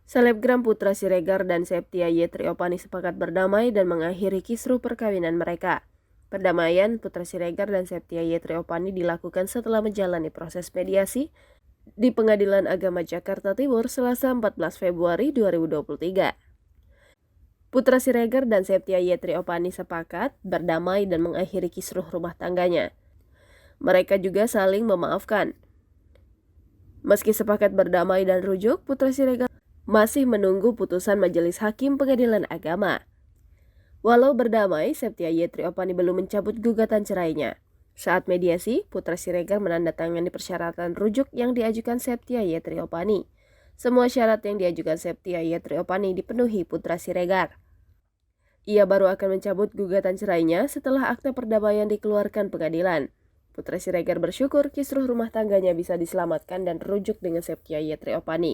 Selebgram Putra Siregar dan Septia Triopani sepakat berdamai dan mengakhiri kisruh perkawinan mereka. Perdamaian Putra Siregar dan Septia Triopani dilakukan setelah menjalani proses mediasi di Pengadilan Agama Jakarta Timur Selasa 14 Februari 2023. Putra Siregar dan Septia Triopani sepakat berdamai dan mengakhiri kisruh rumah tangganya. Mereka juga saling memaafkan. Meski sepakat berdamai dan rujuk, Putra Siregar masih menunggu putusan Majelis Hakim Pengadilan Agama. Walau berdamai, Septia Triopani belum mencabut gugatan cerainya. Saat mediasi, Putra Siregar menandatangani persyaratan rujuk yang diajukan Septia Triopani. Semua syarat yang diajukan Septia Triopani dipenuhi Putra Siregar. Ia baru akan mencabut gugatan cerainya setelah akta perdamaian dikeluarkan pengadilan. Putra Siregar bersyukur kisruh rumah tangganya bisa diselamatkan dan rujuk dengan Septia Triopani.